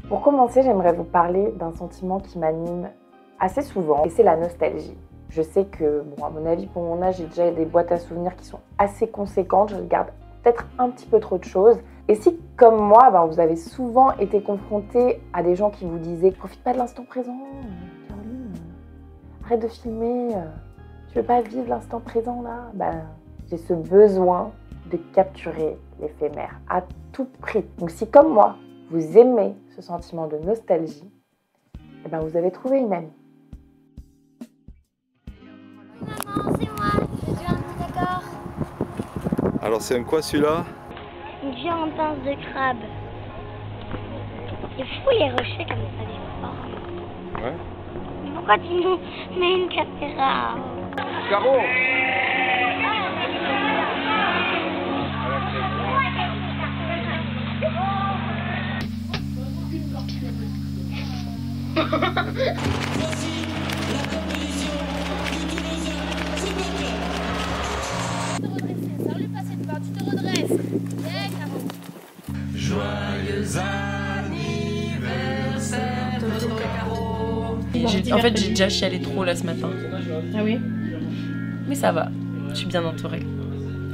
Pour commencer, j'aimerais vous parler d'un sentiment qui m'anime assez souvent, et c'est la nostalgie. Je sais que, bon, à mon avis, pour mon âge, j'ai déjà des boîtes à souvenirs qui sont assez conséquentes. Je regarde peut-être un petit peu trop de choses. Et si, comme moi, vous avez souvent été confronté à des gens qui vous disaient « Profite pas de l'instant présent, Caroline, arrête de filmer, tu veux pas vivre l'instant présent là ?» J'ai ce besoin de capturer l'éphémère à tout prix. Donc si, comme moi, vous aimez ce sentiment de nostalgie, vous avez trouvé une amie. Maman, c'est moi, je suis un petit accord. Alors c'est un quoi celui-là? Une viande pince de crabe. C'est fou les rochers comme ça des fois. Ouais. Pourquoi tu nous mets une caméra? Caro! Joyeux anniversaire, tonton Caro. En fait, j'ai déjà chialé trop là ce matin. Ah oui? Mais ça va, je suis bien entourée.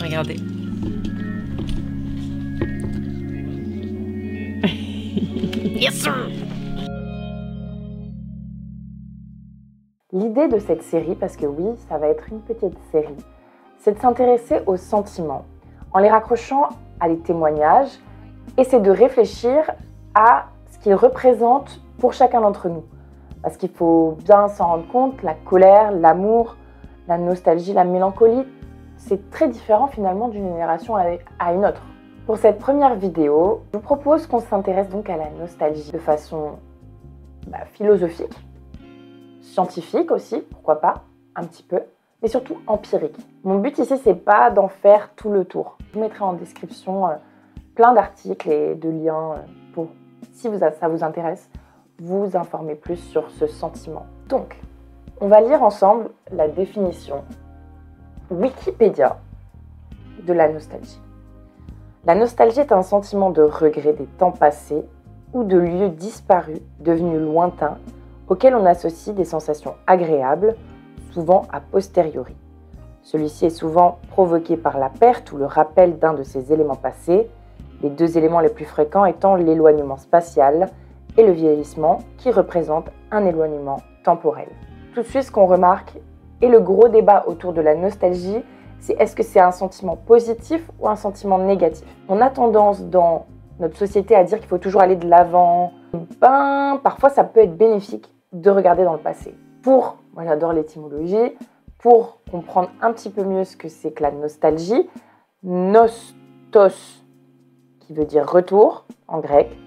Regardez. Yes sir! L'idée de cette série, parce que oui, ça va être une petite série, c'est de s'intéresser aux sentiments en les raccrochant à des témoignages et c'est de réfléchir à ce qu'ils représentent pour chacun d'entre nous. Parce qu'il faut bien s'en rendre compte, la colère, l'amour, la nostalgie, la mélancolie, c'est très différent finalement d'une génération à une autre. Pour cette première vidéo, je vous propose qu'on s'intéresse donc à la nostalgie de façon philosophique, scientifique aussi, pourquoi pas, un petit peu, mais surtout empirique. Mon but ici, c'est pas d'en faire tout le tour. Je vous mettrai en description plein d'articles et de liens pour, si ça vous intéresse, vous informer plus sur ce sentiment. Donc, on va lire ensemble la définition Wikipédia de la nostalgie. La nostalgie est un sentiment de regret des temps passés ou de lieux disparus, devenus lointains, auxquels on associe des sensations agréables, souvent a posteriori. Celui-ci est souvent provoqué par la perte ou le rappel d'un de ses éléments passés, les deux éléments les plus fréquents étant l'éloignement spatial et le vieillissement, qui représente un éloignement temporel. Tout de suite, ce qu'on remarque, et le gros débat autour de la nostalgie, c'est est-ce que c'est un sentiment positif ou un sentiment négatif? On a tendance dans notre société à dire qu'il faut toujours aller de l'avant. Parfois ça peut être bénéfique de regarder dans le passé. Moi j'adore l'étymologie, pour comprendre un petit peu mieux ce que c'est que la nostalgie, nostos qui veut dire retour en grec,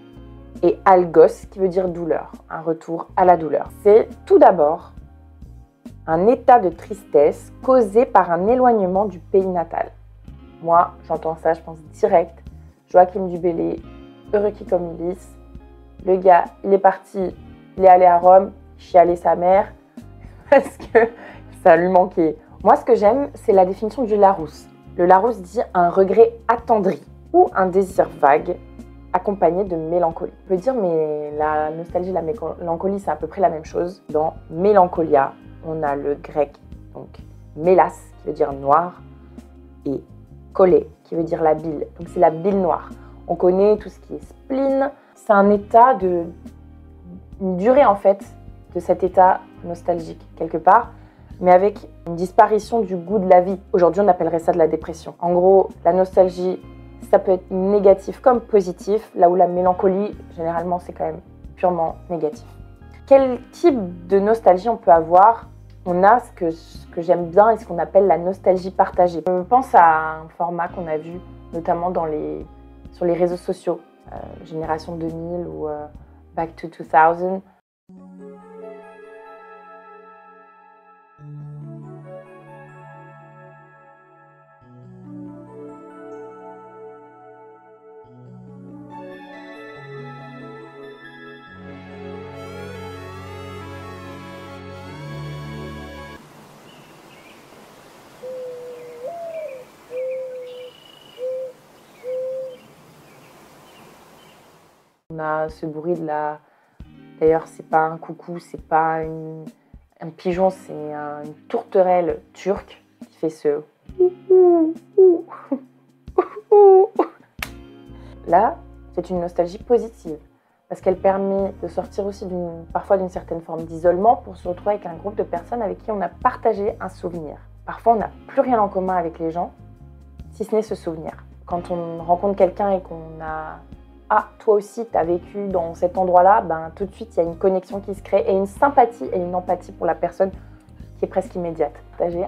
et algos qui veut dire douleur, un retour à la douleur. C'est tout d'abord un état de tristesse causé par un éloignement du pays natal. Moi, j'entends ça, je pense direct, Joachim du Bellay, heureux qui comme Ulysse. Le gars, il est parti, il est allé à Rome, chialer sa mère, parce que ça lui manquait. Moi, ce que j'aime, c'est la définition du Larousse. Le Larousse dit un regret attendri ou un désir vague accompagné de mélancolie. On peut dire, mais la nostalgie, la mélancolie, c'est à peu près la même chose. Dans mélancolia, on a le grec, donc mélas, qui veut dire noir, et collé, qui veut dire la bile. Donc c'est la bile noire. On connaît tout ce qui est spleen. C'est un état une durée en fait, de cet état nostalgique, quelque part, mais avec une disparition du goût de la vie. Aujourd'hui, on appellerait ça de la dépression. En gros, la nostalgie, ça peut être négatif comme positif, là où la mélancolie, généralement, c'est quand même purement négatif. Quel type de nostalgie on peut avoir? On a ce que j'aime bien et ce qu'on appelle la nostalgie partagée. Je pense à un format qu'on a vu notamment sur les réseaux sociaux, Génération 2000 ou Back to 2000. On a ce bruit de la... D'ailleurs, c'est pas un coucou, c'est pas un pigeon, c'est une tourterelle turque qui fait ce... Là, c'est une nostalgie positive parce qu'elle permet de sortir aussi parfois d'une certaine forme d'isolement pour se retrouver avec un groupe de personnes avec qui on a partagé un souvenir. Parfois, on n'a plus rien en commun avec les gens, si ce n'est ce souvenir. Quand on rencontre quelqu'un et qu'on a « Ah, toi aussi, tu as vécu dans cet endroit-là », ben, tout de suite, il y a une connexion qui se crée et une sympathie et une empathie pour la personne qui est presque immédiate.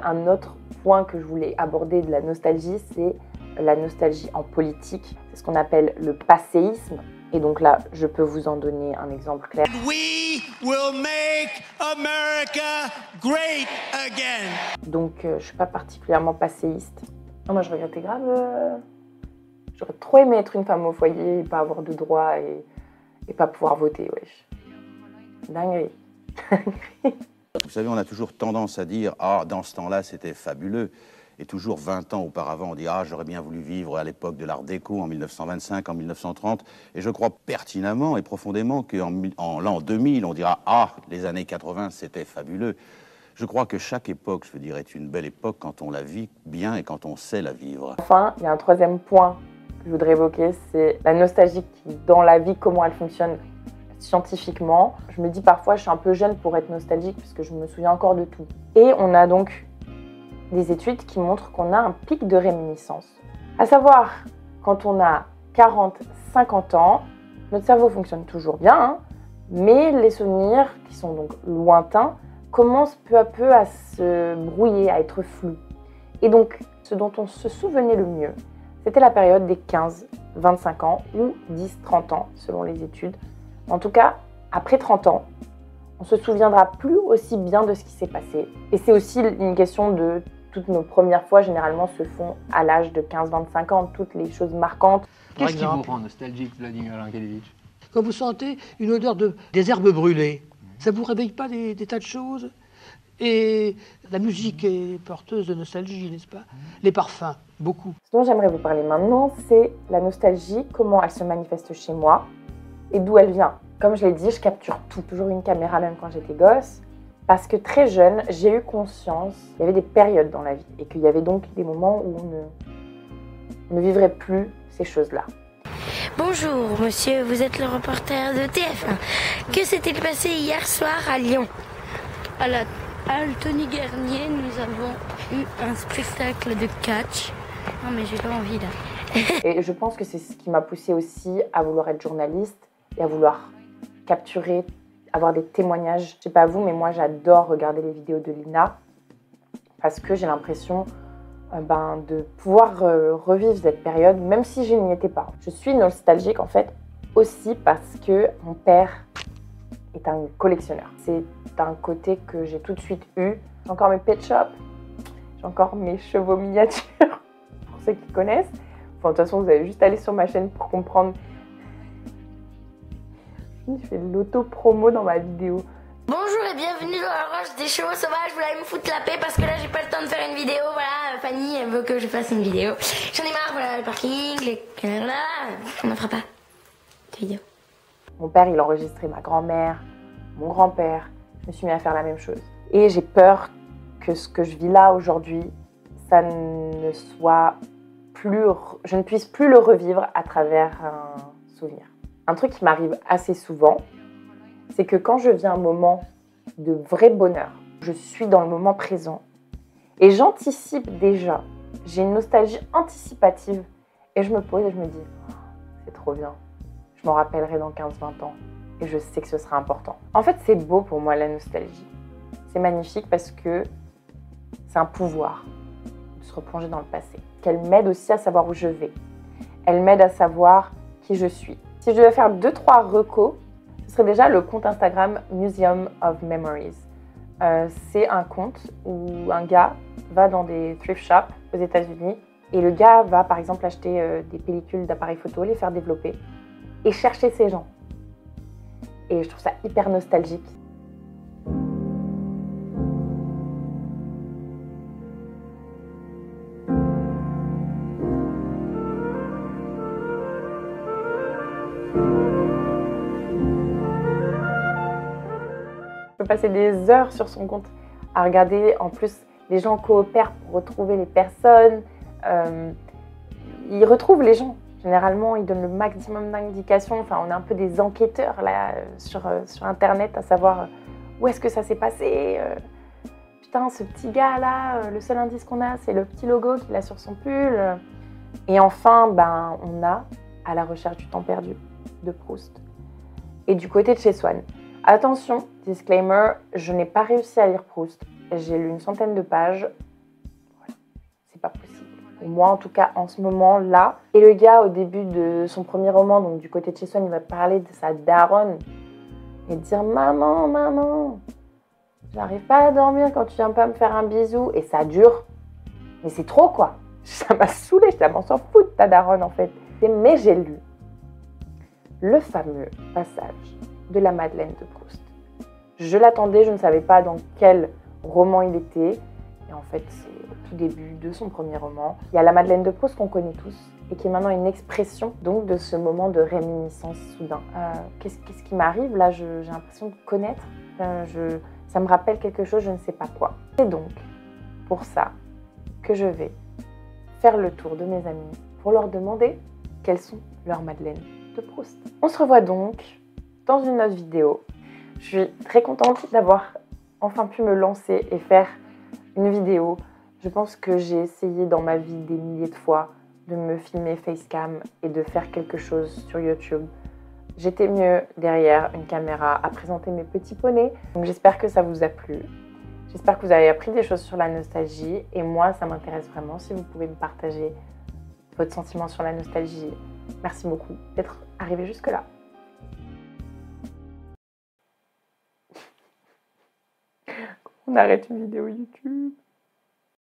Un autre point que je voulais aborder de la nostalgie, c'est la nostalgie en politique. C'est ce qu'on appelle le passéisme. Et donc là, je peux vous en donner un exemple clair. We will make America great again. Donc, je ne suis pas particulièrement passéiste. Non, moi, je regrettais grave. J'aurais trop aimé être une femme au foyer et pas avoir de droits et pas pouvoir voter, wesh. Dinguerie. Vous savez, on a toujours tendance à dire « Ah, dans ce temps-là, c'était fabuleux ». Et toujours 20 ans auparavant, on dit « Ah, j'aurais bien voulu vivre à l'époque de l'Art déco, en 1925, en 1930 ». Et je crois pertinemment et profondément qu'en l'an 2000, on dira « Ah, les années 80, c'était fabuleux ». Je crois que chaque époque, je veux dire, est une belle époque quand on la vit bien et quand on sait la vivre. Enfin, il y a un troisième point que je voudrais évoquer, c'est la nostalgie dans la vie, comment elle fonctionne scientifiquement. Je me dis parfois, je suis un peu jeune pour être nostalgique puisque je me souviens encore de tout. Et on a donc des études qui montrent qu'on a un pic de réminiscence. À savoir, quand on a 40, 50 ans, notre cerveau fonctionne toujours bien, hein, mais les souvenirs, qui sont donc lointains, commencent peu à peu à se brouiller, à être flous. Et donc, ce dont on se souvenait le mieux, c'était la période des 15-25 ans ou 10-30 ans, selon les études. En tout cas, après 30 ans, on ne se souviendra plus aussi bien de ce qui s'est passé. Et c'est aussi une question de... Toutes nos premières fois, généralement, se font à l'âge de 15-25 ans, toutes les choses marquantes. Qu'est-ce qui vous rend nostalgique, Vladimir Lankelevitch? Quand vous sentez une odeur des herbes brûlées, ça ne vous réveille pas des tas de choses? Et la musique est porteuse de nostalgie, n'est-ce pas? Les parfums, beaucoup. Ce dont j'aimerais vous parler maintenant, c'est la nostalgie, comment elle se manifeste chez moi et d'où elle vient. Comme je l'ai dit, je capture tout. Toujours une caméra, même quand j'étais gosse. Parce que très jeune, j'ai eu conscience qu'il y avait des périodes dans la vie et qu'il y avait donc des moments où on ne vivrait plus ces choses-là. Bonjour, monsieur, vous êtes le reporter de TF1. Que s'est-il passé hier soir à Lyon? À la halle Tony Garnier, nous avons eu un spectacle de catch. Non, mais j'ai pas envie là. Et je pense que c'est ce qui m'a poussée aussi à vouloir être journaliste et à vouloir capturer, avoir des témoignages. Je sais pas vous, mais moi j'adore regarder les vidéos de Lina parce que j'ai l'impression de pouvoir revivre cette période, même si je n'y étais pas. Je suis nostalgique en fait aussi parce que mon père est un collectionneur. C'est un côté que j'ai tout de suite eu. J'ai encore mes pet shops, j'ai encore mes chevaux miniatures, pour ceux qui connaissent. Enfin, de toute façon, vous allez juste aller sur ma chaîne pour comprendre. Je fais de l'auto-promo dans ma vidéo. Bonjour et bienvenue dans la roche des chevaux sauvages. Vous allez me foutre la paix parce que là j'ai pas le temps de faire une vidéo. Voilà, Fanny elle veut que je fasse une vidéo. J'en ai marre, voilà, le parking, les... Voilà, on n'en fera pas de vidéo. Mon père, il enregistrait ma grand-mère, mon grand-père. Je me suis mis à faire la même chose. Et j'ai peur que ce que je vis là aujourd'hui, ça ne soit plus... Je ne puisse plus le revivre à travers un souvenir. Un truc qui m'arrive assez souvent, c'est que quand je vis un moment de vrai bonheur, je suis dans le moment présent et j'anticipe déjà. J'ai une nostalgie anticipative et je me pose et je me dis oh, c'est trop bien, je m'en rappellerai dans 15-20 ans et je sais que ce sera important. En fait, c'est beau pour moi la nostalgie. C'est magnifique parce que c'est un pouvoir de se replonger dans le passé. Qu'elle m'aide aussi à savoir où je vais. Elle m'aide à savoir qui je suis. Si je devais faire 2-3 recos, ce serait déjà le compte Instagram Museum of Memories. C'est un compte où un gars va dans des thrift shops aux États-Unis et le gars va par exemple acheter des pellicules d'appareils photo, les faire développer et chercher ces gens. Et je trouve ça hyper nostalgique. peut passer des heures sur son compte à regarder. En plus, les gens coopèrent pour retrouver les personnes. Ils retrouvent les gens. Généralement, ils donnent le maximum d'indications. Enfin, on est un peu des enquêteurs là sur Internet, à savoir où est-ce que ça s'est passé. Putain, ce petit gars là, le seul indice qu'on a, c'est le petit logo qu'il a sur son pull. Et enfin, ben, on a À la recherche du temps perdu de Proust. Et du côté de chez Swann. Attention, disclaimer, je n'ai pas réussi à lire Proust. J'ai lu une centaine de pages. Voilà, c'est pas possible. Pour moi, en tout cas, en ce moment-là. Et le gars, au début de son premier roman, donc du côté de chez Swann, il va parler de sa daronne et dire « Maman, maman, j'arrive pas à dormir quand tu viens pas me faire un bisou. » Et ça dure. Mais c'est trop, quoi. Ça m'a saoulée. Je m'en s'en fout de ta daronne, en fait. Mais j'ai lu le fameux passage de la Madeleine de Proust. Je l'attendais, je ne savais pas dans quel roman il était. Et en fait, c'est au tout début de son premier roman. Il y a la Madeleine de Proust qu'on connaît tous et qui est maintenant une expression donc de ce moment de réminiscence soudain. Qu'est-ce qui m'arrive là? J'ai l'impression de connaître. Ça me rappelle quelque chose, je ne sais pas quoi. C'est donc pour ça que je vais faire le tour de mes amis pour leur demander quelles sont leurs Madeleines de Proust. On se revoit donc dans une autre vidéo. Je suis très contente d'avoir enfin pu me lancer et faire une vidéo. Je pense que j'ai essayé dans ma vie des milliers de fois de me filmer facecam et de faire quelque chose sur YouTube. J'étais mieux derrière une caméra à présenter mes petits poneys. Donc j'espère que ça vous a plu. J'espère que vous avez appris des choses sur la nostalgie. Et moi, ça m'intéresse vraiment si vous pouvez me partager votre sentiment sur la nostalgie. Merci beaucoup d'être arrivé jusque-là. On arrête une vidéo YouTube.